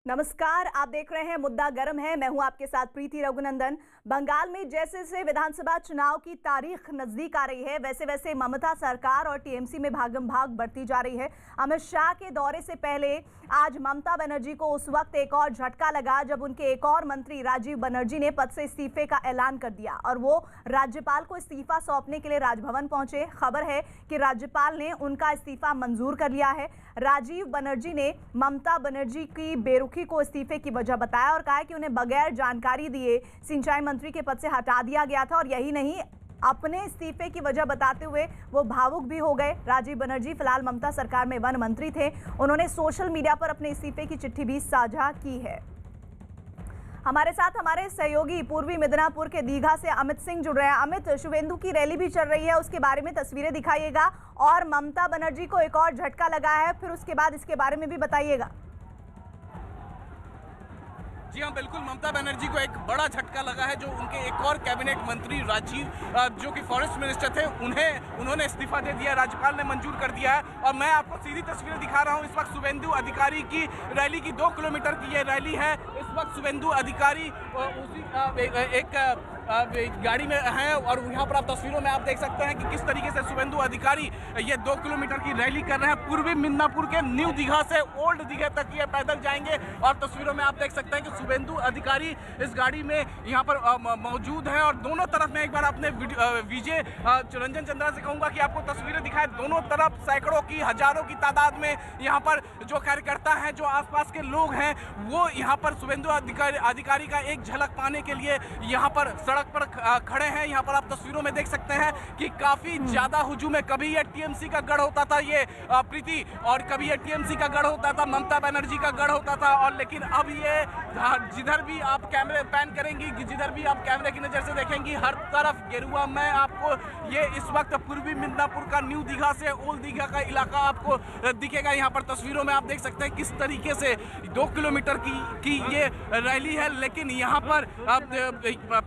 नमस्कार, आप देख रहे हैं मुद्दा गर्म है। मैं हूं आपके साथ प्रीति रघुनंदन। बंगाल में जैसे जैसे विधानसभा चुनाव की तारीख नजदीक आ रही है, वैसे वैसे ममता सरकार और टीएमसी में भागम भाग बढ़ती जा रही है। अमित शाह के दौरे से पहले आज ममता बनर्जी को उस वक्त एक और झटका लगा जब उनके एक और मंत्री राजीव बनर्जी ने पद से इस्तीफे का ऐलान कर दिया और वो राज्यपाल को इस्तीफा सौंपने के लिए राजभवन पहुंचे। खबर है कि राज्यपाल ने उनका इस्तीफा मंजूर कर लिया है। राजीव बनर्जी ने ममता बनर्जी की बेरुखी को इस्तीफे की वजह बताया और कहा कि उन्हें बगैर जानकारी दिए सिंचाई मंत्री के पद से हटा दिया गया था। और यही नहीं, अपने इस्तीफे की वजह बताते हुए वो भावुक भी हो गए। राजीव बनर्जी फिलहाल ममता सरकार में वन मंत्री थे। उन्होंने सोशल मीडिया पर अपने इस्तीफे की चिट्ठी भी साझा की है। हमारे साथ हमारे सहयोगी पूर्वी मिदनापुर के दीघा से अमित सिंह जुड़ रहे हैं। अमित, शुभेंदु की रैली भी चल रही है, उसके बारे में तस्वीरें दिखाइएगा और ममता बनर्जी को एक और झटका लगा है, फिर उसके बाद इसके बारे में भी बताइएगा। जी हाँ, बिल्कुल, ममता बनर्जी को एक बड़ा झटका लगा है। जो उनके एक और कैबिनेट मंत्री राजीव जो कि फॉरेस्ट मिनिस्टर थे, उन्होंने इस्तीफा दे दिया, राज्यपाल ने मंजूर कर दिया है। और मैं आपको सीधी तस्वीरें दिखा रहा हूँ। इस वक्त शुभेंदु अधिकारी की रैली की 2 किलोमीटर की ये रैली है। इस वक्त शुभेंदु अधिकारी एक गाड़ी में हैं और यहाँ पर आप तस्वीरों में आप देख सकते हैं कि किस तरीके से शुभेंदु अधिकारी ये 2 किलोमीटर की रैली कर रहे हैं। पूर्वी मिदनापुर के न्यू दीघा से ओल्ड दीघा तक ये पैदल जाएंगे और तस्वीरों में आप देख सकते हैं कि शुभेंदु अधिकारी इस गाड़ी में यहाँ पर मौजूद हैं। और दोनों तरफ में एक बार अपने विजय रंजन चंद्रा से कहूँगा कि आपको तस्वीरें दिखाएं। दोनों तरफ सैकड़ों की, हजारों की तादाद में यहाँ पर जो कार्यकर्ता हैं, जो आसपास के लोग हैं, वो यहाँ पर शुभेंदु अधिकारी का एक झलक पाने के लिए यहाँ पर सड़क पर खड़े हैं। यहाँ पर आप तस्वीरों में देख सकते हैं कि काफी ज्यादा हुजूम है। कभी ये टीएमसी का गढ़ होता था ये प्रीति, और कभी ये टीएमसी का गढ़ होता था, ममता बनर्जी का गढ़ होता था। और लेकिन अब ये जिधर भी आप कैमरे पैन करेंगी, जिधर भी आप कैमरे की नजर से देखेंगी, हर तरफ गेरुआ में आपको ये इस वक्त पूर्वी मिदनापुर का न्यू दीघा से ओल्ड दीघा का इलाका आपको दिखेगा। यहाँ पर तस्वीरों में आप देख सकते हैं किस तरीके से 2 किलोमीटर की ये रैली है। लेकिन यहाँ पर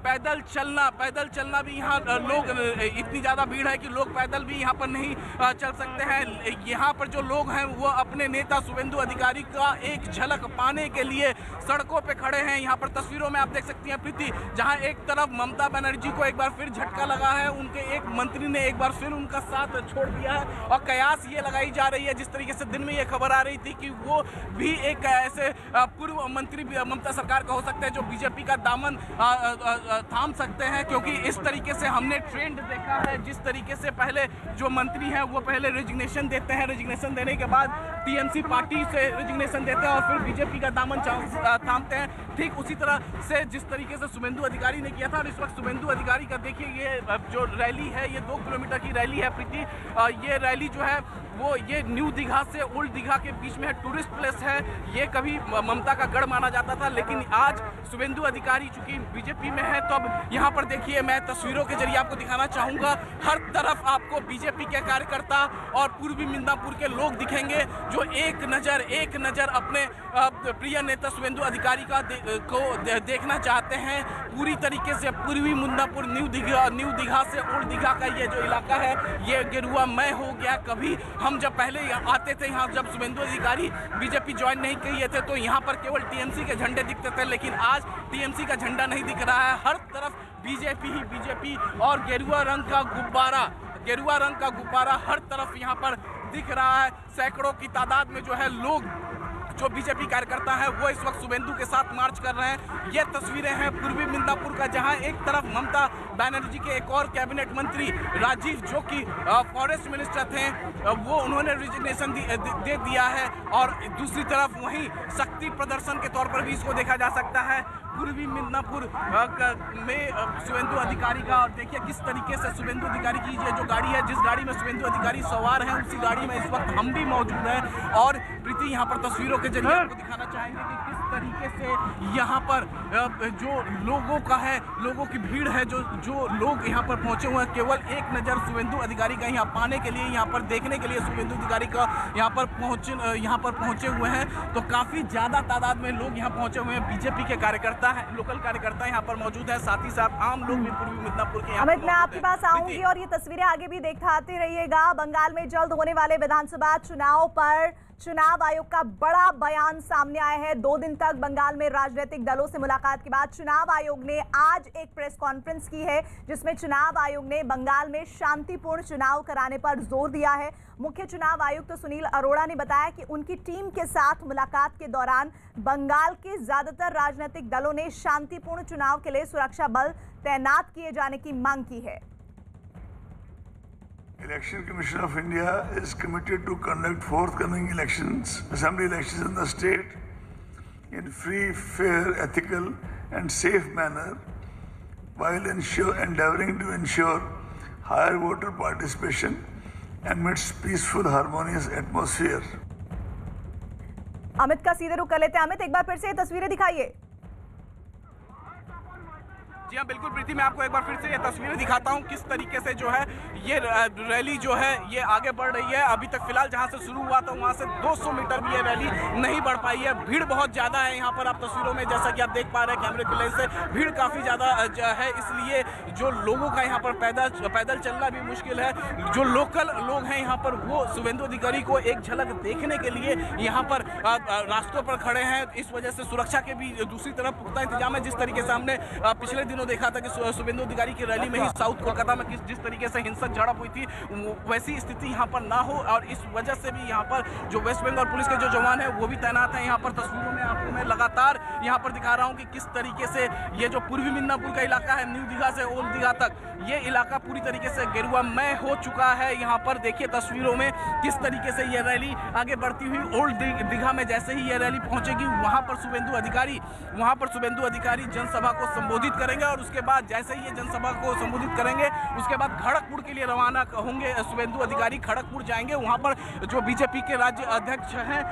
पैदल चलना भी यहाँ लोग, इतनी ज़्यादा भीड़ है कि लोग पैदल भी यहाँ पर नहीं चल सकते हैं। यहाँ पर जो लोग हैं वो अपने नेता शुभेंदु अधिकारी का एक झलक पाने के लिए सड़कों पे खड़े हैं। यहाँ पर तस्वीरों में आप देख सकती हैं प्रीति, जहाँ एक तरफ ममता बनर्जी को एक बार फिर झटका लगा है, उनके एक मंत्री ने एक बार फिर उनका साथ छोड़ दिया है। और कयास ये लगाई जा रही है, जिस तरीके से दिन में ये खबर आ रही थी कि वो भी एक ऐसे पूर्व मंत्री ममता सरकार का हो सकते हैं जो बीजेपी का दामन थाम सकते हैं। क्योंकि इस तरीके से हमने ट्रेंड देखा है, जिस तरीके से पहले जो मंत्री हैं वो पहले रेजिग्नेशन देते हैं, रेजिग्नेशन देने के बाद टीएमसी पार्टी से रेजिग्नेशन देते हैं और फिर बीजेपी का दामन थामते हैं। ठीक उसी तरह से जिस तरीके से शुभेंदु अधिकारी ने किया था। और इस वक्त शुभेंदु अधिकारी का देखिए, ये जो रैली है, ये 2 किलोमीटर की रैली है प्रीति। ये रैली जो है वो ये न्यू दीघा से ओल्ड दीघा के बीच में है, टूरिस्ट प्लेस है। ये कभी ममता का गढ़ माना जाता था, लेकिन आज शुभेंदु अधिकारी चूंकि बीजेपी में है, तो अब यहाँ पर देखिए, मैं तस्वीरों के जरिए आपको दिखाना चाहूँगा, हर तरफ आपको बीजेपी के कार्यकर्ता और पूर्वी मिदनापुर के लोग दिखेंगे जो एक नज़र अपने प्रिय नेता शुभेंदु अधिकारी को देखना चाहते हैं। पूरी तरीके से पूर्वी मिदनापुर न्यू दीघा से ओल्ड दीघा का ये जो इलाका है, ये गेरुआमय हो गया। कभी हम जब पहले आते थे यहाँ, जब शुभेंदु अधिकारी बीजेपी ज्वाइन नहीं किए थे, तो यहाँ पर केवल टीएमसी के झंडे दिखते थे। लेकिन आज टीएमसी का झंडा नहीं दिख रहा है, हर तरफ बीजेपी ही बीजेपी और गेरुआ रंग का गुब्बारा हर तरफ यहाँ पर दिख रहा है। सैकड़ों की तादाद में जो है लोग, जो बीजेपी कार्यकर्ता हैं, वो इस वक्त शुभेंदु के साथ मार्च कर रहे हैं। ये तस्वीरें हैं पूर्वी मिदनापुर का, जहां एक तरफ ममता बनर्जी के एक और कैबिनेट मंत्री राजीव, जो कि फॉरेस्ट मिनिस्टर थे, वो उन्होंने रिजिग्नेशन दे दिया है। और दूसरी तरफ वहीं शक्ति प्रदर्शन के तौर पर भी इसको देखा जा सकता है पूर्वी मिदनापुर में शुभेंदु अधिकारी का। और देखिए किस तरीके से शुभेंदु अधिकारी की ये जो गाड़ी है, जिस गाड़ी में शुभेंदु अधिकारी सवार हैं, उसी गाड़ी में इस वक्त हम भी मौजूद हैं। और प्रीति, यहाँ पर तस्वीरों के जरिए आपको दिखाना चाहेंगे कि किस तरीके से यहाँ पर जो लोगों का है, लोगों की भीड़ है, जो लोग यहाँ पर पहुँचे हुए हैं, केवल एक नज़र शुभेंदु अधिकारी का यहाँ पाने के लिए, यहाँ पर देखने के लिए शुभेंदु अधिकारी का यहाँ पर पहुँचे हुए हैं। तो काफ़ी ज़्यादा तादाद में लोग यहाँ पहुँचे हुए हैं। बीजेपी के कार्यकर्ता है, लोकल कार्यकर्ता यहाँ पर मौजूद है, साथ ही साथ आम लोग भी पूर्वी मिदनापुर के। अमित, मैं आपके पास आऊंगी और ये तस्वीरें आगे भी दिखाते रहिएगा। बंगाल में जल्द होने वाले विधानसभा चुनाव पर चुनाव आयोग का बड़ा बयान सामने आया है। 2 दिन तक बंगाल में राजनीतिक दलों से मुलाकात के बाद चुनाव आयोग ने आज एक प्रेस कॉन्फ्रेंस की है, जिसमें चुनाव आयोग ने बंगाल में शांतिपूर्ण चुनाव कराने पर जोर दिया है। मुख्य चुनाव आयुक्त तो सुनील अरोड़ा ने बताया कि उनकी टीम के साथ मुलाकात के दौरान बंगाल के ज्यादातर राजनीतिक दलों ने शांतिपूर्ण चुनाव के लिए सुरक्षा बल तैनात किए जाने की मांग की है। Election Commission of India is committed to conduct forthcoming elections, assembly elections in the state in free, fair, ethical and safe manner while endeavoring to ensure higher voter participation amidst peaceful, harmonious atmosphere. Amit का सीधे रुख कर लेते हैं। अमित, एक बार फिर से ये तस्वीरें दिखाइए। जी हाँ, बिल्कुल प्रीति, मैं आपको एक बार फिर से ये तस्वीरें दिखाता हूँ किस तरीके से जो है ये रैली जो है ये आगे बढ़ रही है। अभी तक फिलहाल जहाँ से शुरू हुआ था वहाँ से 200 मीटर भी ये रैली नहीं बढ़ पाई है। भीड़ बहुत ज़्यादा है यहाँ पर, आप तस्वीरों में जैसा कि आप देख पा रहे हैं कैमरे की लेंस से, भीड़ काफ़ी ज़्यादा है, इसलिए जो लोगों का यहाँ पर पैदल चलना भी मुश्किल है। जो लोकल लोग हैं यहाँ पर वो शुभेंदु अधिकारी को एक झलक देखने के लिए यहाँ पर रास्तों पर खड़े हैं। इस वजह से सुरक्षा के भी दूसरी तरफ पुख्ता इंतजाम है। जिस तरीके से हमने पिछले दिनों देखा था कि शुभेंदु अधिकारी की रैली में ही साउथ कोलकाता में जिस तरीके से हिंसक झड़प हुई थी, वैसी स्थिति यहाँ पर ना हो, और इस वजह से भी यहाँ पर जो वेस्ट बंगाल पुलिस के जो जवान है वो भी तैनात हैं। यहाँ पर तस्वीरों में आपको मैं लगातार यहाँ पर दिखा रहा हूँ कि किस तरीके से ये जो पूर्वी मिदनापुर का इलाका है, न्यू दीघा से ओल्ड दीघा तक, ये इलाका पूरी तरीके से गेरुआमय हो चुका है। यहाँ पर देखिए तस्वीरों में किस तरीके से ये रैली आगे बढ़ती हुई ओल्ड दीघा में जैसे ही ये रैली पहुंचेगी वहाँ पर शुभेंदु अधिकारी जनसभा को संबोधित करेंगे, और उसके बाद जैसे ही ये जनसभा को संबोधित करेंगे उसके बाद खड़गपुर के लिए रवाना होंगे। शुभेंदु अधिकारी खड़गपुर जाएंगे, वहाँ पर जो बीजेपी के राज्य अध्यक्ष हैं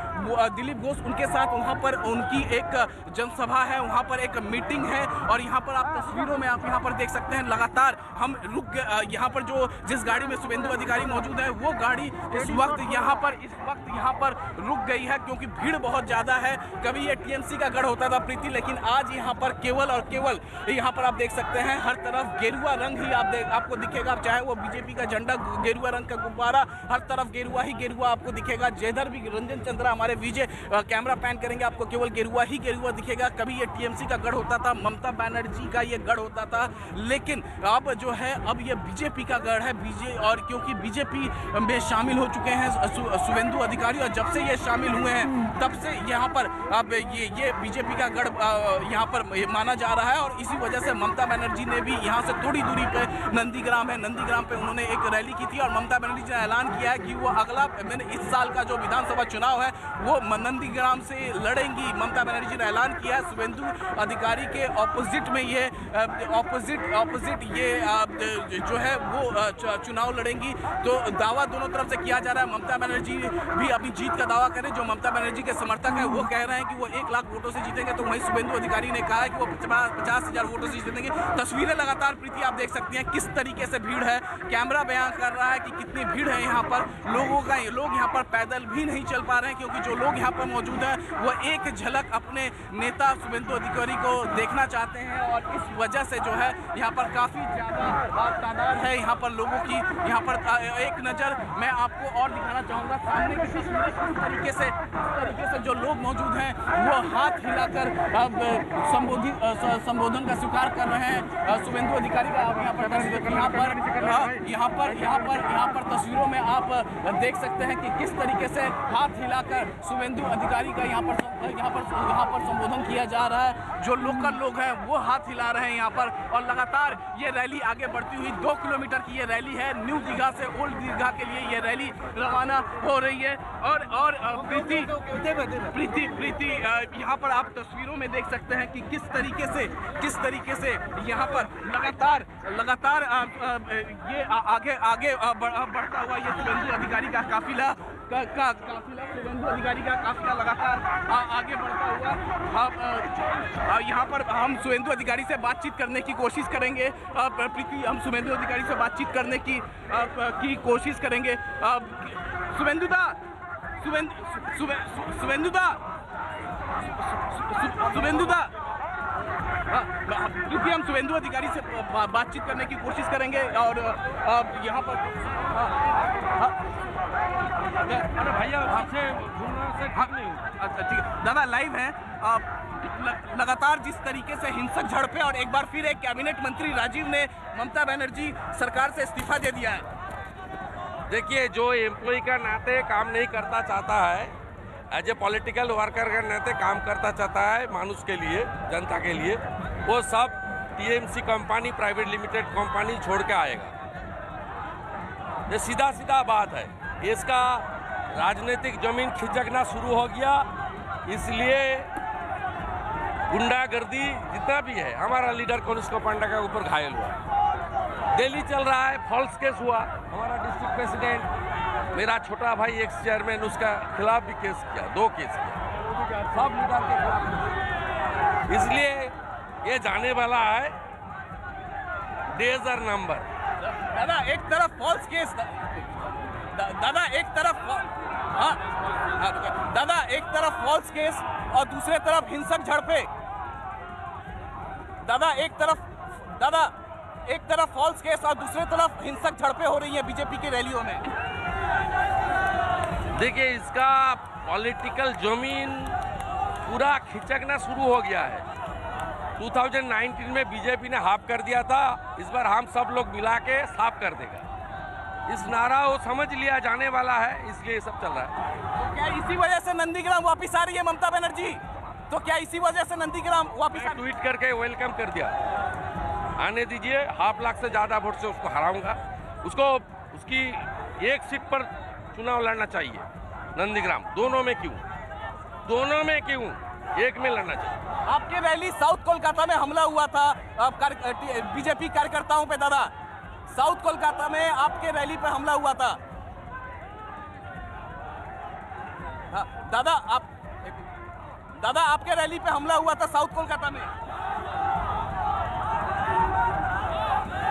दिलीप घोष, उनके साथ वहाँ पर उनकी एक जनसभा है, वहाँ पर एक मीटिंग है। और यहाँ पर आप तस्वीरों में आप यहाँ पर देख सकते हैं लगातार हम यहाँ पर जो जिस गाड़ी में शुभेंदु अधिकारी मौजूद है वो गाड़ी इस वक्त यहाँ पर रुक गई है, क्योंकि भीड़ बहुत ज़्यादा है। कभी ये टीएमसी का गढ़ होता था प्रीति, लेकिन आज यहाँ पर केवल और केवल यहाँ पर आप देख सकते हैं हर तरफ गेरुआ रंग ही आपको दिखेगा। चाहे वो बीजेपी का झंडा, गेरुआ रंग का गुब्बारा, हर तरफ गेरुआ ही गेरुआ आपको दिखेगा। जिधर भी रंजन चंद्रा हमारे विजय कैमरा पैन करेंगे आपको केवल गेरुआ ही गेरुआ दिखेगा। कभी ये टीएमसी का गढ़ होता था, ममता बनर्जी का ये गढ़ होता था, लेकिन अब जो है अब ये बीजेपी का गढ़ है। और क्योंकि बीजेपी में शामिल हो चुके हैं शुभेंदु अधिकारी, और जब से ये शामिल हुए हैं तब से यहाँ पर अब ये बीजेपी का गढ़ यहाँ पर माना जा रहा है। और इसी वजह से ममता बनर्जी ने भी यहाँ से थोड़ी दूरी पे नंदीग्राम है, नंदीग्राम पे उन्होंने एक रैली की थी, और ममता बनर्जी ने ऐलान किया है कि वो अगला इस साल का जो विधानसभा चुनाव है वो नंदीग्राम से लड़ेंगी। ममता बनर्जी ने ऐलान किया है शुभेंदु अधिकारी के ऑपोजिट में ये ऑपोजिट ये जो है वो चुनाव लड़ेंगी। तो दावा दोनों तरफ से किया जा रहा है। ममता बनर्जी भी अपनी जीत का दावा करें, जो ममता बनर्जी के समर्थक है वो कह रहे हैं कि वो 1 लाख वोटों से जीतेंगे, तो वहीं शुभेंदु अधिकारी ने कहा है कि वो 50,000 वोटों से जीतेंगे। तस्वीरें लगातार प्रीति आप देख सकती हैं किस तरीके से भीड़ है। कैमरा बयान कर रहा है कि कितनी भीड़ है यहाँ पर। लोग यहाँ पर पैदल भी नहीं चल पा रहे हैं, क्योंकि जो लोग यहाँ पर मौजूद हैं वो एक झलक अपने नेता शुभेंदु अधिकारी को देखना चाहते हैं, और इस वजह से जो है यहाँ पर काफ़ी ज़्यादा तादाद है यहाँ पर लोगों की। यहाँ पर एक नज़र मैं आपको और दिखाना चाहूँगा सामने किस तरीके से जो लोग मौजूद हैं वो हाथ हिलाकर संबोधन का स्वीकार कर रहे हैं शुभेंदु अधिकारी का। यहाँ पर तस्वीरों में आप देख सकते हैं कि किस तरीके से हाथ हिलाकर शुभेंदु अधिकारी का यहाँ पर संबोधन किया जा रहा है। जो लोकल लोग हैं वो हाथ हिला रहे हैं यहाँ पर, और लगातार ये रैली आगे बढ़ती हुई 2 किलोमीटर की ये रैली है। न्यू दीघा से ओल्ड दीघा के लिए ये रैली रवाना हो रही है। और प्रीति यहाँ पर आप तस्वीरों में देख सकते हैं कि किस तरीके से यहाँ पर लगातार ये आगे बढ़ता हुआ ये शुभेंदु अधिकारी का काफिला शुभेंदु अधिकारी का काफिला लगातार आगे बढ़ता हुआ। यहाँ पर हम शुभेंदु अधिकारी से बातचीत करने की कोशिश करेंगे। प्रीति, हम शुभेंदु अधिकारी से बातचीत करने की कोशिश करेंगे। शुभेंदुदा क्योंकि हम शुभेंदु अधिकारी से बातचीत करने की कोशिश करेंगे। और यहाँ पर अरे भैया आपसे उससे ठीक नहीं हुआ। अच्छा ठीक है दादा, लाइव है। लगातार जिस तरीके से हिंसक झड़पें और एक बार फिर एक कैबिनेट मंत्री राजीव ने ममता बनर्जी सरकार से इस्तीफा दे दिया है। देखिए, जो एम्प्लॉय का नाते काम नहीं करता चाहता है, एज ए पॉलिटिकल वर्कर का नाते काम करता चाहता है मानुष के लिए, जनता के लिए, वो सब TMC company private limited company छोड़ के आएगा। ये सीधा सीधा बात है। इसका राजनीतिक जमीन खिसकना शुरू हो गया, इसलिए गुंडागर्दी जितना भी है, हमारा लीडर कनिष्क पांडा का ऊपर घायल हुआ, दिल्ली चल रहा है, फॉल्स केस हुआ, हमारा डिस्ट्रिक्ट प्रेसिडेंट, मेरा छोटा भाई एक्स चेयरमैन, उसका खिलाफ भी केस किया, 2 केस किया, सब लीडर के खिलाफ। इसलिए ये जाने वाला है डेजर नंबर। दादा एक तरफ फॉल्स केस, दादा एक तरफ दादा एक तरफ फॉल्स केस और दूसरे तरफ हिंसक झड़पें। दादा एक तरफ फॉल्स केस और दूसरे तरफ हिंसक झड़पें हो रही हैं बीजेपी की रैलियों में। देखिए, इसका पॉलिटिकल जमीन पूरा खिसकना शुरू हो गया है। 2019 में बीजेपी ने हाफ कर दिया था, इस बार हम सब लोग मिला के साफ कर देगा। इस नारा वो समझ लिया जाने वाला है, इसलिए ये सब चल रहा है। तो क्या इसी वजह से नंदीग्राम वापस आ रही है ममता बनर्जी? तो क्या इसी वजह से नंदीग्राम वापस आ रही है? ट्वीट करके वेलकम कर दिया, आने दीजिए, 1.5 लाख से ज़्यादा वोट से उसको हराऊंगा। उसको उसकी एक सीट पर चुनाव लड़ना चाहिए, नंदीग्राम। दोनों में क्यों, एक में लड़ना चाहिए। आपके रैली साउथ कोलकाता में हमला हुआ था बीजेपी कार्यकर्ताओं पे। दादा, साउथ कोलकाता में आपके रैली पे हमला हुआ था। दादा आपके रैली पे हमला हुआ था साउथ कोलकाता में।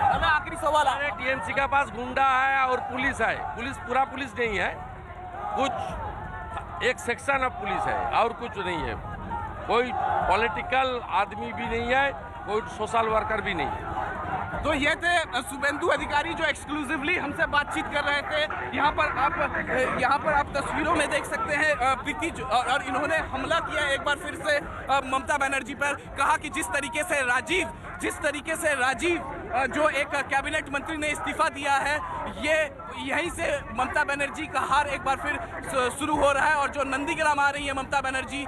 दादा आखिरी सवाल है। टीएमसी के पास गुंडा है और पुलिस है, पूरा पुलिस नहीं है, कुछ एक सेक्शन ऑफ पुलिस है और कुछ नहीं है। कोई पॉलिटिकल आदमी भी नहीं है, कोई सोशल वर्कर भी नहीं है। तो ये थे शुभेंदु अधिकारी जो एक्सक्लूसिवली हमसे बातचीत कर रहे थे। यहाँ पर आप तस्वीरों में देख सकते हैं प्रीति, और इन्होंने हमला किया एक बार फिर से ममता बनर्जी पर। कहा कि जिस तरीके से राजीव जो एक कैबिनेट मंत्री ने इस्तीफा दिया है, ये यहीं से ममता बनर्जी का हार एक बार फिर शुरू हो रहा है। और जो नंदीग्राम आ रही है ममता बनर्जी,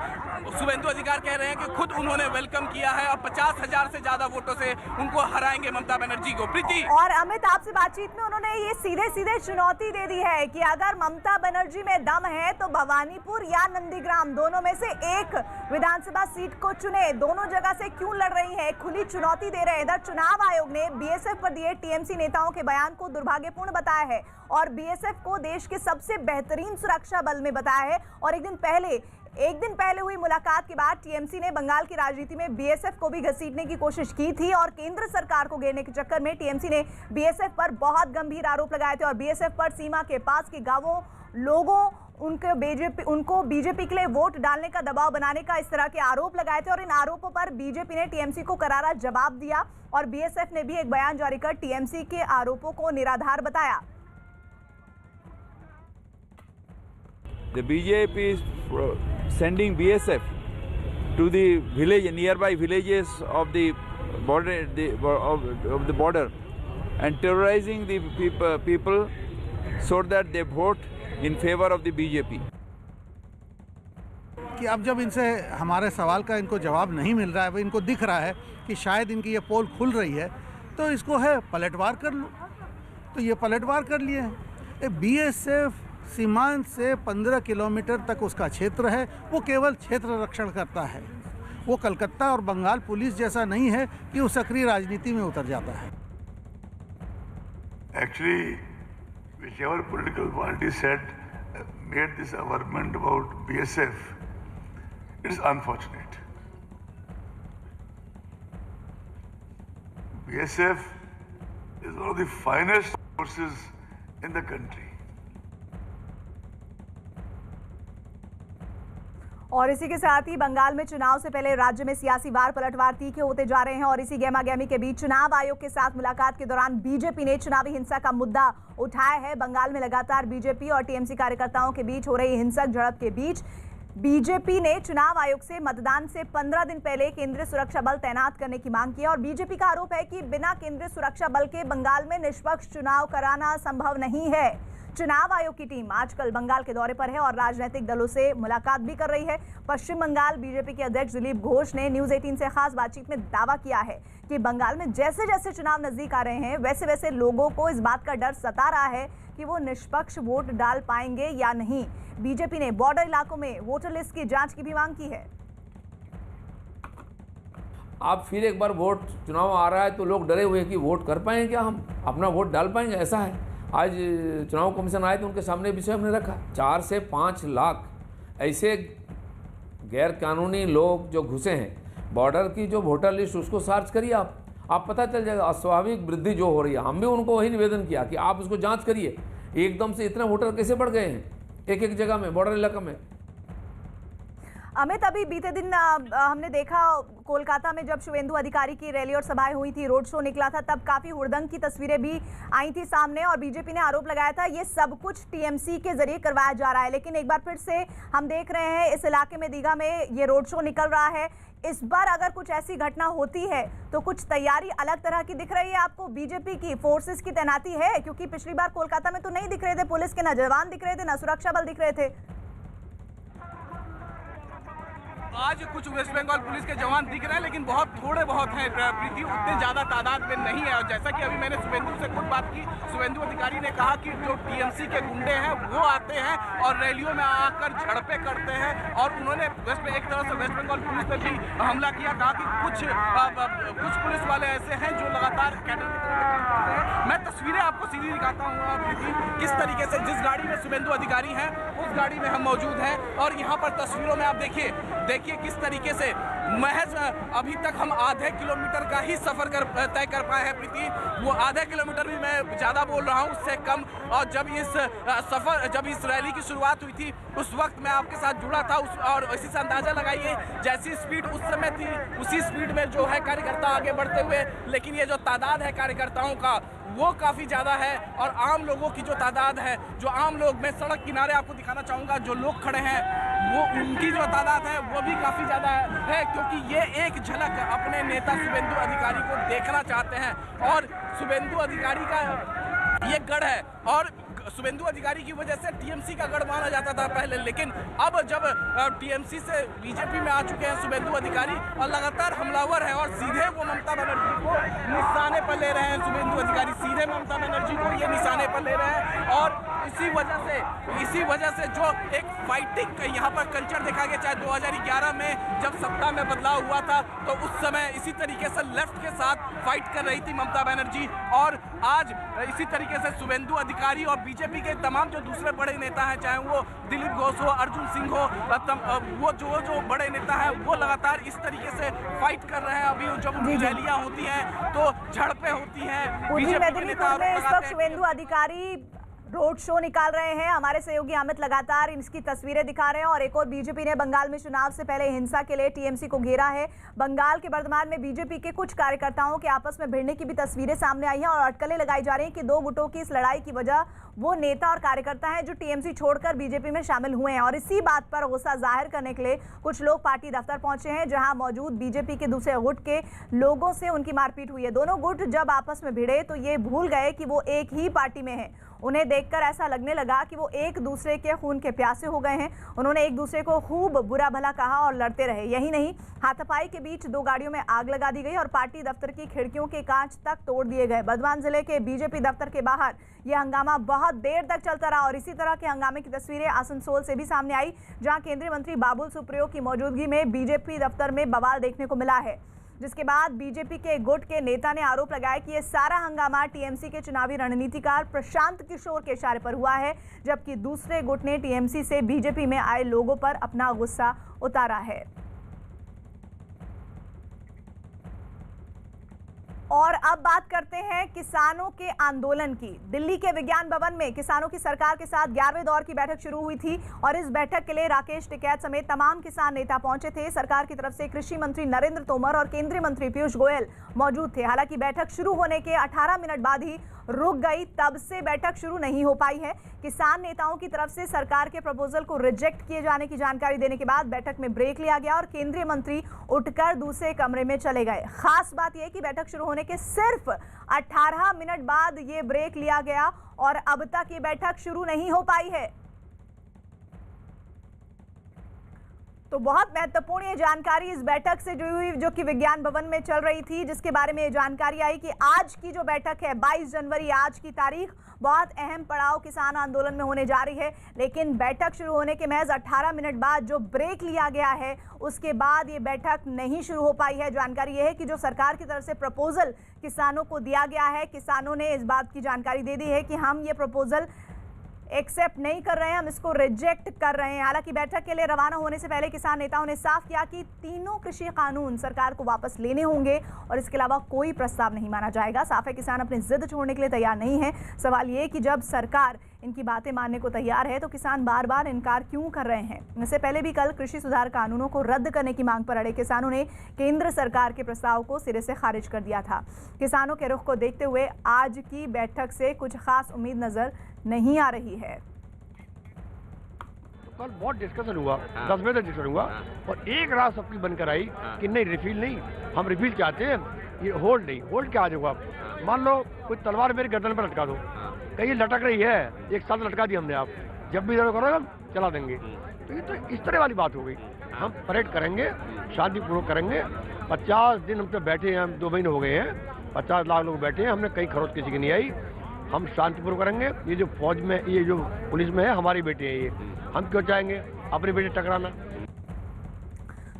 शुभेंदु अधिकारी कह रहे हैं कि खुद उन्होंने वेलकम किया है और 50,000 से ज्यादा वोटों से उनको हराएंगे ममता बनर्जी को। प्रीति और अमित, आपसे बातचीत में उन्होंने ये सीधे चुनौती दे दी है कि अगर ममता बनर्जी में दम है तो भवानीपुर या नंदीग्राम दोनों में से एक विधानसभा सीट को चुने। दोनों जगह से क्यों लड़ रही है, खुली चुनौती दे रहे हैं। इधर चुनाव आयोग ने बीएसएफ पर दिए टीएमसी नेताओं के बयान को दुर्भाग्यपूर्ण बताया है और बीएसएफ को देश के सबसे बेहतरीन सुरक्षा बल में बताया है। और एक दिन पहले हुई मुलाकात के बाद टीएमसी ने बंगाल की राजनीति में बीएसएफ को भी घसीटने की कोशिश की थी और केंद्र सरकार को घेरने के चक्कर में टीएमसी ने बीएसएफ पर बहुत गंभीर आरोप लगाए थे और बीएसएफ पर सीमा के पास के गांवों लोगों उनको बीजेपी के लिए वोट डालने का दबाव बनाने का इस तरह के आरोप लगाए थे। और इन आरोपों पर बीजेपी ने टीएमसी को करारा जवाब दिया और बीएसएफ ने भी एक बयान जारी कर टीएमसी के आरोपों को निराधार बताया। The BJP is sending BSF to the nearby villages of the border, and terrorizing the people so that they vote in favor of the BJP. कि अब जब इनसे हमारे सवाल का इनको जवाब नहीं मिल रहा है, वो इनको दिख रहा है कि शायद इनकी ये पोल खुल रही है, तो इसको है पलटवार कर लो। तो ये पलटवार कर लिए हैं। बीएसएफ सीमांत से 15 किलोमीटर तक उसका क्षेत्र है, वो केवल क्षेत्र रक्षण करता है। वो कलकत्ता और बंगाल पुलिस जैसा नहीं है कि वो सक्रिय राजनीति में उतर जाता है। Actually, whichever political party made this averment about BSF, it is unfortunate. BSF is one of the finest forces in the country. और इसी के साथ ही बंगाल में चुनाव से पहले राज्य में सियासी वार पलटवार तीखे होते जा रहे हैं और इसी गहमा-गहमी के बीच चुनाव आयोग के साथ मुलाकात के दौरान बीजेपी ने चुनावी हिंसा का मुद्दा उठाया है। बंगाल में लगातार बीजेपी और टीएमसी कार्यकर्ताओं के बीच हो रही हिंसक झड़प के बीच बीजेपी ने चुनाव आयोग से मतदान से 15 दिन पहले केंद्रीय सुरक्षा बल तैनात करने की मांग की है और बीजेपी का आरोप है कि बिना केंद्रीय सुरक्षा बल के बंगाल में निष्पक्ष चुनाव कराना संभव नहीं है। चुनाव आयोग की टीम आजकल बंगाल के दौरे पर है और राजनीतिक दलों से मुलाकात भी कर रही है। पश्चिम बंगाल बीजेपी के अध्यक्ष दिलीप घोष ने न्यूज 18 से खास बातचीत में दावा किया है कि बंगाल में जैसे जैसे चुनाव नजदीक आ रहे हैं वैसे वैसे लोगों को इस बात का डर सता रहा है कि वो निष्पक्ष वोट डाल पाएंगे या नहीं। बीजेपी ने बॉर्डर इलाकों में वोटर लिस्ट की जांच की भी मांग की है। आप फिर एक बार वोट चुनाव आ रहा है तो लोग डरे हुए हैं कि वोट कर पाएंगे क्या, हम अपना वोट डाल पाएंगे, ऐसा है। आज चुनाव कमीशन आए तो उनके सामने विषय हमने रखा 4 से 5 लाख ऐसे गैर कानूनी लोग जो घुसे हैं। बॉर्डर की जो वोटर लिस्ट उसको सर्च करिए आप पता चल जाएगा अस्वाभाविक वृद्धि जो हो रही है। हम भी उनको वही निवेदन किया कि आप उसको जांच करिए, एकदम से इतने वोटर कैसे बढ़ गए हैं एक जगह में, बॉर्डर इलाका में। अमित, अभी बीते दिन हमने देखा कोलकाता में जब शुभेंदु अधिकारी की रैली और सभाएं हुई थी, रोड शो निकला था, तब काफी हुड़दंग की तस्वीरें भी आई थी सामने और बीजेपी ने आरोप लगाया था ये सब कुछ टीएमसी के जरिए करवाया जा रहा है। लेकिन एक बार फिर से हम देख रहे हैं इस इलाके में दीघा में ये रोड शो निकल रहा है। इस बार अगर कुछ ऐसी घटना होती है तो कुछ तैयारी अलग तरह की दिख रही है आपको? बीजेपी की फोर्सेस की तैनाती है, क्योंकि पिछली बार कोलकाता में तो नहीं दिख रहे थे पुलिस के, ना जवान दिख रहे थे, ना सुरक्षा बल दिख रहे थे। आज कुछ वेस्ट बंगाल पुलिस के जवान दिख रहे हैं लेकिन बहुत हैं प्रीति, उतने ज्यादा तादाद में नहीं है। और जैसा कि अभी मैंने शुभेंदु से खुद बात की, शुभेंदु अधिकारी ने कहा कि जो टीएमसी के गुंडे हैं वो आते हैं और रैलियों में आकर झड़पें करते हैं और उन्होंने एक तरह से वेस्ट बंगाल पुलिस पर भी हमला किया। कहा कि कुछ पुलिस वाले ऐसे हैं जो लगातार कैडर की तरह काम कर रहे हैं। मैं तस्वीरें आपको सीधी दिखाता हूँ प्रीति, किस तरीके से जिस गाड़ी में शुभेंदु अधिकारी हैं उस गाड़ी में हम मौजूद हैं और यहाँ पर तस्वीरों में आप देखिए किस तरीके से महज अभी तक हम आधे किलोमीटर का ही सफर तय कर पाए हैं प्रीति। वो आधे किलोमीटर भी मैं ज्यादा बोल रहा हूँ, उससे कम। और जब इस रैली की शुरुआत हुई थी उस वक्त मैं आपके साथ जुड़ा था और इसी से अंदाजा लगाइए जैसी स्पीड उस समय थी उसी स्पीड में जो है कार्यकर्ता आगे बढ़ते हुए। लेकिन ये जो तादाद है कार्यकर्ताओं का वो काफ़ी ज़्यादा है और आम लोगों की जो तादाद है, जो आम लोग, मैं सड़क किनारे आपको दिखाना चाहूँगा जो लोग खड़े हैं वो उनकी जो तादाद है वो भी काफ़ी ज़्यादा है, क्योंकि ये एक झलक अपने नेता शुभेंदु अधिकारी को देखना चाहते हैं। और शुभेंदु अधिकारी का ये गढ़ है और शुभेंदु अधिकारी की वजह से टीएमसी का गढ़ माना जाता था पहले, लेकिन अब जब टीएमसी से बीजेपी में आ चुके हैं शुभेंदु अधिकारी और लगातार हमलावर है और सीधे वो ममता बनर्जी को निशाने पर ले रहे हैं। शुभेंदु अधिकारी सीधे ममता बनर्जी को ये निशाने पर ले रहे हैं और इसी वजह से जो एक फाइटिंग यहाँ पर कल्चर देखा गया, चाहे 2011 में जब सत्ता में बदलाव हुआ था तो उस समय इसी तरीके से लेफ्ट के साथ फाइट कर रही थी ममता बनर्जी और आज इसी तरीके से शुभेंदु अधिकारी और बीजेपी के तमाम जो दूसरे बड़े नेता हैं, चाहे वो दिलीप घोष हो, अर्जुन सिंह हो, वो जो बड़े नेता हैं वो लगातार इस तरीके से फाइट कर रहे हैं। अभी जब रैलियां होती हैं तो झड़पें होती हैं। बीजेपी के नेता शुभेंदु अधिकारी रोड शो निकाल रहे हैं। हमारे सहयोगी अमित लगातार इसकी तस्वीरें दिखा रहे हैं। और एक और बीजेपी ने बंगाल में चुनाव से पहले हिंसा के लिए टीएमसी को घेरा है। बंगाल के बर्धमान में बीजेपी के कुछ कार्यकर्ताओं के आपस में भिड़ने की भी तस्वीरें सामने आई हैं और अटकलें लगाई जा रही हैं कि दो गुटों की इस लड़ाई की वजह वो नेता और कार्यकर्ता हैं जो टीएमसी छोड़कर बीजेपी में शामिल हुए हैं। और इसी बात पर गुस्सा जाहिर करने के लिए कुछ लोग पार्टी दफ्तर पहुंचे हैं जहां मौजूद बीजेपी के दूसरे गुट के लोगों से उनकी मारपीट हुई है। दोनों गुट जब आपस में भिड़े तो ये भूल गए कि वो एक ही पार्टी में हैं। उन्हें देखकर ऐसा लगने लगा कि वो एक दूसरे के खून के प्यासे हो गए हैं। उन्होंने एक दूसरे को खूब बुरा भला कहा और लड़ते रहे। यही नहीं, हाथापाई के बीच दो गाड़ियों में आग लगा दी गई और पार्टी दफ्तर की खिड़कियों के कांच तक तोड़ दिए गए। बर्धमान जिले के बीजेपी दफ्तर के बाहर यह हंगामा बहुत देर तक चलता रहा और इसी तरह के हंगामे की तस्वीरें आसनसोल से भी सामने आई, जहां केंद्रीय मंत्री बाबुल सुप्रियो की मौजूदगी में बीजेपी दफ्तर में बवाल देखने को मिला है। जिसके बाद बीजेपी के गुट के नेता ने आरोप लगाया कि यह सारा हंगामा टीएमसी के चुनावी रणनीतिकार प्रशांत किशोर के इशारे पर हुआ है, जबकि दूसरे गुट ने टीएमसी से बीजेपी में आए लोगों पर अपना गुस्सा उतारा है। और अब बात करते हैं किसानों के आंदोलन की। दिल्ली के विज्ञान भवन में किसानों की सरकार के साथ 11वें दौर की बैठक शुरू हुई थी और इस बैठक के लिए राकेश टिकैत समेत तमाम किसान नेता पहुंचे थे। सरकार की तरफ से कृषि मंत्री नरेंद्र तोमर और केंद्रीय मंत्री पीयूष गोयल मौजूद थे। हालांकि बैठक शुरू होने के 18 मिनट बाद ही रुक गई, तब से बैठक शुरू नहीं हो पाई है। किसान नेताओं की तरफ से सरकार के प्रपोजल को रिजेक्ट किए जाने की जानकारी देने के बाद बैठक में ब्रेक लिया गया और केंद्रीय मंत्री उठकर दूसरे कमरे में चले गए। खास बात यह कि बैठक शुरू होने के सिर्फ 18 मिनट बाद ये ब्रेक लिया गया और अब तक ये बैठक शुरू नहीं हो पाई है। तो बहुत महत्वपूर्ण ये जानकारी इस बैठक से जुड़ी हुई जो कि विज्ञान भवन में चल रही थी, जिसके बारे में ये जानकारी आई कि आज की जो बैठक है 22 जनवरी, आज की तारीख बहुत अहम पड़ाव किसान आंदोलन में होने जा रही है। लेकिन बैठक शुरू होने के महज 18 मिनट बाद जो ब्रेक लिया गया है, उसके बाद ये बैठक नहीं शुरू हो पाई है। जानकारी ये है कि जो सरकार की तरफ से प्रपोजल किसानों को दिया गया है, किसानों ने इस बात की जानकारी दे दी है कि हम ये प्रपोजल एक्सेप्ट नहीं कर रहे हैं, हम इसको रिजेक्ट कर रहे हैं। हालांकि बैठक के लिए रवाना होने से पहले किसान नेताओं ने साफ किया कि तीनों कृषि कानून सरकार को वापस लेने होंगे और इसके अलावा कोई प्रस्ताव नहीं माना जाएगा। साफ है, किसान अपनी जिद छोड़ने के लिए तैयार नहीं है। सवाल ये कि जब सरकार इनकी बातें मानने को तैयार है तो किसान बार बार इनकार क्यों कर रहे हैं। इससे पहले भी कल कृषि सुधार कानूनों को रद्द करने की मांग पर अड़े किसानों ने केंद्र सरकार के प्रस्ताव को सिरे से खारिज कर दिया था। किसानों के रुख को देखते हुए आज की बैठक से कुछ खास उम्मीद नजर नहीं आ रही है। कल बहुत डिस्कशन हुआ, 10 बजे तक डिस्कशन हुआ और एक रात सबकी बनकर आई कि नहीं रिफिल नहीं, हम रिफिल चाहते हैं, ये होल्ड नहीं। होल्ड क्या आ जाएगा? मान लो कोई तलवार मेरी गर्दन पर लटका दो, कहीं लटक रही है, एक साथ लटका दी हमने, आप जब भी जरूरत करो हम चला देंगे। तो ये तो इस तरह वाली बात हो गई। हम परेड करेंगे, शांतिपूर्वक करेंगे। 50 दिन हम तो बैठे हैं, हम 2 महीने हो गए हैं, 50 लाख लोग बैठे हैं, हमने कहीं खरोच किसी की नहीं आई। हम शांतिपूर्वक करेंगे। ये जो फौज में, ये जो पुलिस में है, हमारी बेटी है, ये हम क्यों चाहेंगे अपनी बेटी टकराना।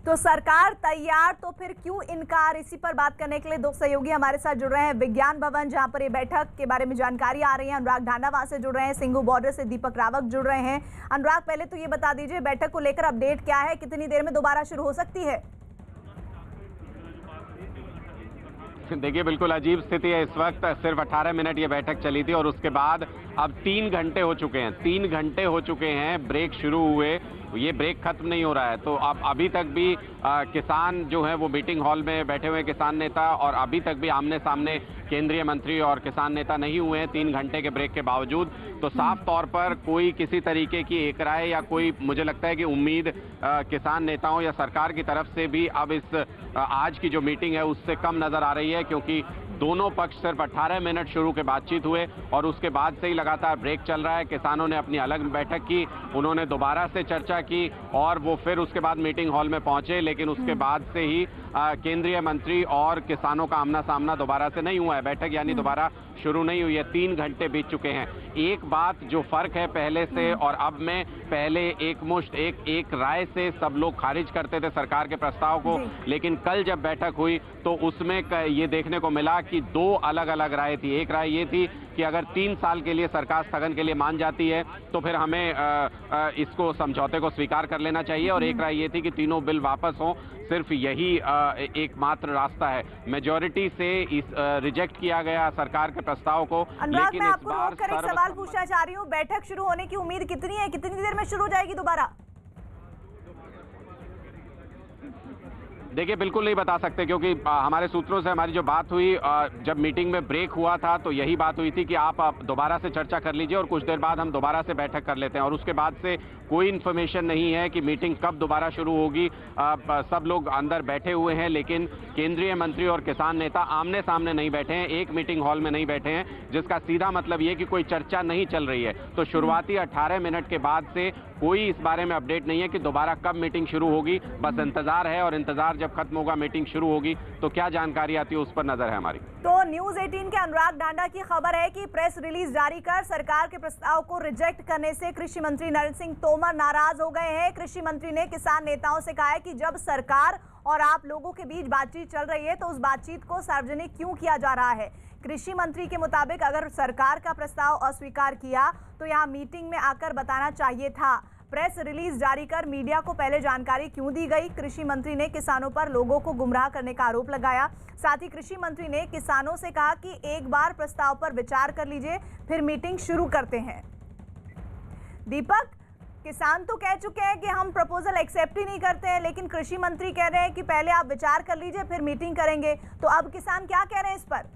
तो सरकार तैयार, तो फिर क्यों इनकार? इसी पर बात करने के लिए 2 सहयोगी हमारे साथ जुड़ रहे हैं। विज्ञान भवन जहां पर ये बैठक के बारे में जानकारी आ रही है, अनुराग ढांडा वहां से जुड़ रहे हैं, सिंघू बॉर्डर से दीपक रावत जुड़ रहे हैं। अनुराग, पहले तो ये बता दीजिए बैठक को लेकर अपडेट क्या है, कितनी देर में दोबारा शुरू हो सकती है? देखिए, बिल्कुल अजीब स्थिति है इस वक्त। सिर्फ 18 मिनट ये बैठक चली थी और उसके बाद अब 3 घंटे हो चुके हैं। 3 घंटे हो चुके हैं ब्रेक शुरू हुए, ये ब्रेक खत्म नहीं हो रहा है। तो अब अभी तक भी किसान जो है वो मीटिंग हॉल में बैठे हुए किसान नेता, और अभी तक भी आमने सामने केंद्रीय मंत्री और किसान नेता नहीं हुए हैं 3 घंटे के ब्रेक के बावजूद। तो साफ तौर पर कोई किसी तरीके की एक राय या कोई, मुझे लगता है कि उम्मीद किसान नेताओं या सरकार की तरफ से भी अब इस आज की जो मीटिंग है उससे कम नजर आ रही है, क्योंकि दोनों पक्ष सिर्फ 18 मिनट शुरू के बातचीत हुए और उसके बाद से ही लगातार ब्रेक चल रहा है। किसानों ने अपनी अलग बैठक की, उन्होंने दोबारा से चर्चा की और वो फिर उसके बाद मीटिंग हॉल में पहुंचे, लेकिन उसके बाद से ही केंद्रीय मंत्री और किसानों का आमना सामना दोबारा से नहीं हुआ है। बैठक यानी दोबारा शुरू नहीं हुई है। 3 घंटे बीत चुके हैं। एक बात जो फर्क है पहले से और अब में, पहले एकमुश्त एक राय से सब लोग खारिज करते थे सरकार के प्रस्ताव को, लेकिन कल जब बैठक हुई तो उसमें ये देखने को मिला कि 2 अलग अलग राय थी। एक राय ये थी कि अगर 3 साल के लिए सरकार स्थगन के लिए मान जाती है तो फिर हमें इसको समझौते को स्वीकार कर लेना चाहिए, और एक राय ये थी कि तीनों बिल वापस हों। सिर्फ यही एकमात्र रास्ता है। मेजॉरिटी से इस रिजेक्ट किया गया सरकार के प्रस्ताव को। अनुराग, मैं आपको रोककर एक सवाल पूछना चाह रही हूँ, बैठक शुरू होने की उम्मीद कितनी है? कितनी देर में शुरू हो जाएगी दोबारा? देखिए, बिल्कुल नहीं बता सकते, क्योंकि हमारे सूत्रों से हमारी जो बात हुई जब मीटिंग में ब्रेक हुआ था तो यही बात हुई थी कि आप दोबारा से चर्चा कर लीजिए और कुछ देर बाद हम दोबारा से बैठक कर लेते हैं। और उसके बाद से कोई इन्फॉर्मेशन नहीं है कि मीटिंग कब दोबारा शुरू होगी। सब लोग अंदर बैठे हुए हैं, लेकिन केंद्रीय मंत्री और किसान नेता आमने सामने नहीं बैठे हैं, एक मीटिंग हॉल में नहीं बैठे हैं, जिसका सीधा मतलब ये कि कोई चर्चा नहीं चल रही है। तो शुरुआती 18 मिनट के बाद से कोई इस बारे में अपडेट नहीं है कि दोबारा कब मीटिंग शुरू होगी। बस इंतजार है, और इंतजार जब खत्म होगा, मीटिंग शुरू होगी, तो क्या जानकारी आती है उस पर नजर है हमारी। तो न्यूज़ 18 के अनुराग ढांडा की खबर है कि प्रेस रिलीज जारी कर सरकार के प्रस्ताव को रिजेक्ट करने से कृषि मंत्री नरेंद्र सिंह तोमर नाराज हो गए हैं। कृषि मंत्री ने किसान नेताओं से कहा है कि जब सरकार और आप लोगों के बीच बातचीत चल रही है तो उस बातचीत को सार्वजनिक क्यों किया जा रहा है। कृषि मंत्री के मुताबिक अगर सरकार का प्रस्ताव अस्वीकार किया तो यहाँ मीटिंग में आकर बताना चाहिए था। प्रेस रिलीज जारी कर मीडिया को पहले जानकारी क्यों दी गई? कृषि मंत्री ने किसानों पर लोगों को गुमराह करने का आरोप लगाया। साथ ही कृषि मंत्री ने किसानों से कहा कि एक बार प्रस्ताव पर विचार कर लीजिए, फिर मीटिंग शुरू करते हैं। दीपक, किसान तो कह चुके हैं कि हम प्रपोजल एक्सेप्ट ही नहीं करते हैं, लेकिन कृषि मंत्री कह रहे हैं कि पहले आप विचार कर लीजिए, फिर मीटिंग करेंगे। तो अब किसान क्या कह रहे हैं इस पर?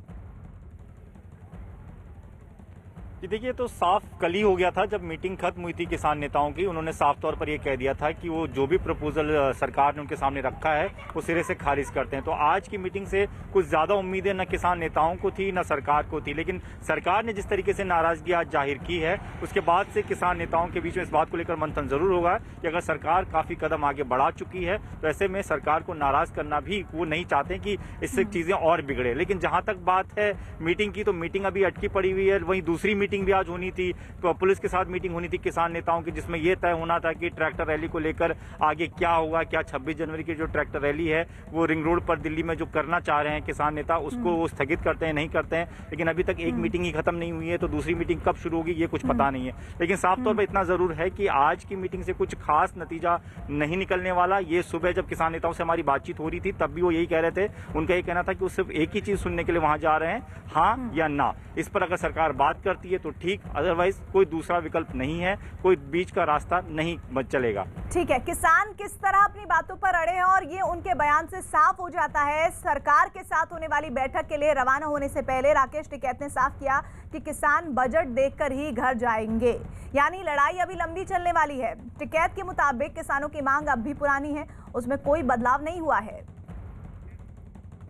कि देखिए तो साफ कल ही हो गया था जब मीटिंग खत्म हुई थी किसान नेताओं की। उन्होंने साफ तौर पर यह कह दिया था कि वो जो भी प्रपोजल सरकार ने उनके सामने रखा है वो सिरे से खारिज करते हैं। तो आज की मीटिंग से कुछ ज्यादा उम्मीदें न किसान नेताओं को थी न सरकार को थी, लेकिन सरकार ने जिस तरीके से नाराजगी आज जाहिर की है उसके बाद से किसान नेताओं के बीच में इस बात को लेकर मंथन जरूर होगा कि अगर सरकार काफी कदम आगे बढ़ा चुकी है तो ऐसे में सरकार को नाराज करना भी वो नहीं चाहते कि इससे चीजें और बिगड़े। लेकिन जहां तक बात है मीटिंग की, तो मीटिंग अभी अटकी पड़ी हुई है। वहीं दूसरी मीटिंग भी आज होनी थी, तो पुलिस के साथ मीटिंग होनी थी किसान नेताओं की, जिसमें यह तय होना था कि ट्रैक्टर रैली को लेकर आगे क्या होगा। क्या 26 जनवरी की जो ट्रैक्टर रैली है वो रिंग रोड पर दिल्ली में जो करना चाह रहे हैं किसान नेता, उसको वो स्थगित करते हैं नहीं करते हैं। लेकिन अभी तक एक मीटिंग ही खत्म नहीं हुई है, तो दूसरी मीटिंग कब शुरू होगी ये कुछ पता नहीं है। लेकिन साफ तौर पर इतना जरूर है कि आज की मीटिंग से कुछ खास नतीजा नहीं निकलने वाला। ये सुबह जब किसान नेताओं से हमारी बातचीत हो रही थी तब भी वो यही कह रहे थे, उनका ये कहना था कि वो सिर्फ एक ही चीज सुनने के लिए वहां जा रहे हैं, हाँ या ना। इस पर अगर सरकार बात करती है तो ठीक, अदरवाइज कोई दूसरा विकल्प नहीं है, कोई बीच का रास्ता नहीं चलेगा। ठीक है, किसान किस तरह अपनी बातों पर अड़े हैं और ये उनके बयान से साफ हो जाता है। सरकार के साथ होने वाली बैठक के लिए रवाना होने से पहले राकेश टिकैत ने साफ किया कि किसान बजट देखकर ही घर जाएंगे, यानी लड़ाई अभी लंबी चलने वाली है। टिकैत के मुताबिक किसानों की मांग अब भी पुरानी है, उसमें कोई बदलाव नहीं हुआ है।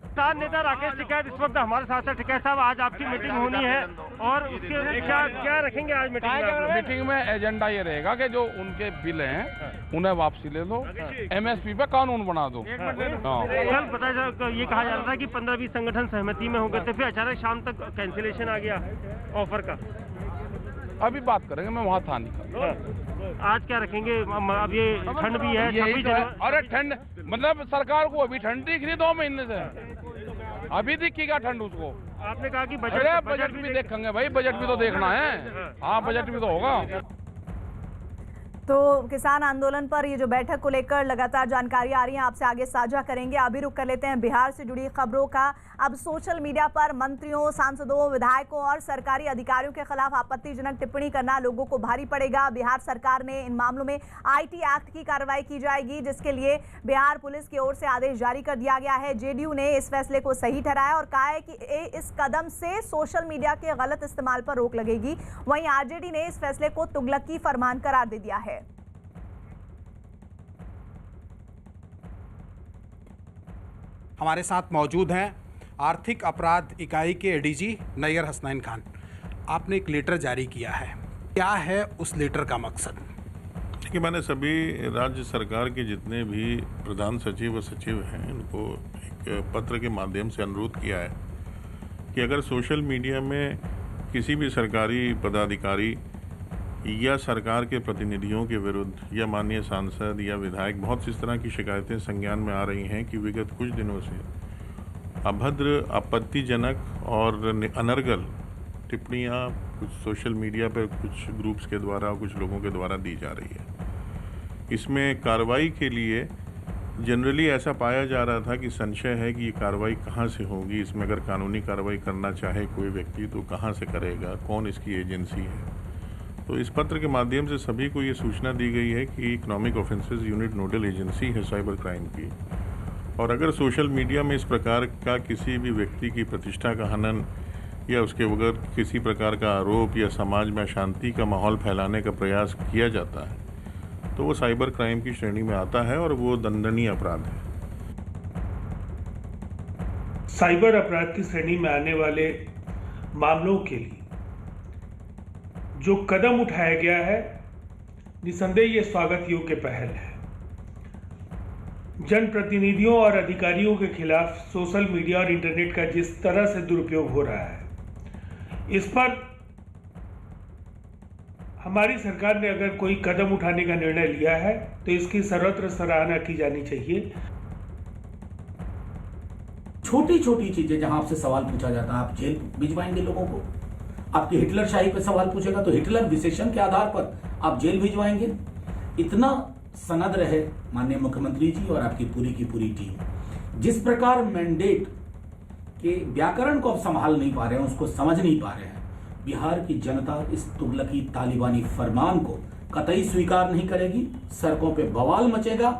किसान नेता राकेश टिकैत इस वक्त हमारे साथ है। टिकैत साहब, आज आपकी मीटिंग होनी है और उसके क्या रखेंगे आज मीटिंग में एजेंडा ये रहेगा कि जो उनके बिल हैं उन्हें वापसी ले लो, MSP पे कानून बना दो। कल पता ये कहा जा रहा था कि 15-20 संगठन सहमति में हो गए थे, फिर अचानक शाम तक कैंसिलेशन आ गया ऑफर का। अभी बात करेंगे, मैं वहाँ था नहीं। आज क्या रखेंगे? अब ये ठंड भी है, अरे ठंड मतलब सरकार को अभी ठंड दिख रही 2 महीने से, अभी दिखेगा ठंड उसको। आपने कहा कि बजट भी देखेंगे भाई, बजट भी तो देखना है। हाँ, बजट भी तो होगा। तो किसान आंदोलन पर ये जो बैठक को लेकर लगातार जानकारी आ रही है, आपसे आगे साझा करेंगे। अभी रुक कर लेते हैं बिहार से जुड़ी खबरों का। अब सोशल मीडिया पर मंत्रियों, सांसदों, विधायकों और सरकारी अधिकारियों के खिलाफ आपत्तिजनक टिप्पणी करना लोगों को भारी पड़ेगा। बिहार सरकार ने इन मामलों में IT एक्ट की कार्रवाई की जाएगी, जिसके लिए बिहार पुलिस की ओर से आदेश जारी कर दिया गया है। JDU ने इस फैसले को सही ठहराया और कहा है कि इस कदम से सोशल मीडिया के गलत इस्तेमाल पर रोक लगेगी। वहीं RJD ने इस फैसले को तुगलकी फरमान करार दे दिया है। हमारे साथ मौजूद हैं आर्थिक अपराध इकाई के ADG नैयर हसनैन खान। आपने एक लेटर जारी किया है, क्या है उस लेटर का मकसद? देखिए, मैंने सभी राज्य सरकार के जितने भी प्रधान सचिव व सचिव हैं उनको एक पत्र के माध्यम से अनुरोध किया है कि अगर सोशल मीडिया में किसी भी सरकारी पदाधिकारी या सरकार के प्रतिनिधियों के विरुद्ध या माननीय सांसद या विधायक, बहुत सी इस तरह की शिकायतें संज्ञान में आ रही हैं कि विगत कुछ दिनों से अभद्र, आपत्तिजनक और अनर्गल टिप्पणियां कुछ सोशल मीडिया पर कुछ ग्रुप्स के द्वारा, कुछ लोगों के द्वारा दी जा रही है। इसमें कार्रवाई के लिए जनरली ऐसा पाया जा रहा था कि संशय है कि ये कार्रवाई कहाँ से होगी, इसमें अगर कानूनी कार्रवाई करना चाहे कोई व्यक्ति तो कहाँ से करेगा, कौन इसकी एजेंसी है। तो इस पत्र के माध्यम से सभी को ये सूचना दी गई है कि economic offences unit nodal agency है साइबर क्राइम की, और अगर सोशल मीडिया में इस प्रकार का किसी भी व्यक्ति की प्रतिष्ठा का हनन या उसके बगैर किसी प्रकार का आरोप या समाज में अशांति का माहौल फैलाने का प्रयास किया जाता है तो वो साइबर क्राइम की श्रेणी में आता है और वो दंडनीय अपराध है। साइबर अपराध की श्रेणी में आने वाले मामलों के लिए जो कदम उठाया गया है, निसंदेह ये स्वागत योग्य पहल है। जनप्रतिनिधियों और अधिकारियों के खिलाफ सोशल मीडिया और इंटरनेट का जिस तरह से दुरुपयोग हो रहा है, इस पर हमारी सरकार ने अगर कोई कदम उठाने का निर्णय लिया है तो इसकी सर्वत्र सराहना की जानी चाहिए। छोटी छोटी चीजें जहां आपसे सवाल पूछा जाता है, आप जेल भिजवाएंगे लोगों को। आपकी हिटलर शाही पर सवाल पूछेगा तो हिटलर विशेषण के आधार पर आप जेल भिजवाएंगे। इतना सनद रहे माननीय मुख्यमंत्री जी और आपकी पूरी की पूरी टीम। जिस प्रकार मैंडेट के व्याकरण को आप संभाल नहीं पा रहे हैं, उसको समझ नहीं पा रहे हैं, बिहार की जनता इस तुगलकी तालिबानी फरमान को कतई स्वीकार नहीं करेगी। सड़कों पे बवाल मचेगा,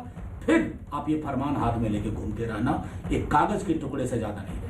फिर आप ये फरमान हाथ में लेके घूमते रहना एक कागज के टुकड़े से ज्यादा नहीं।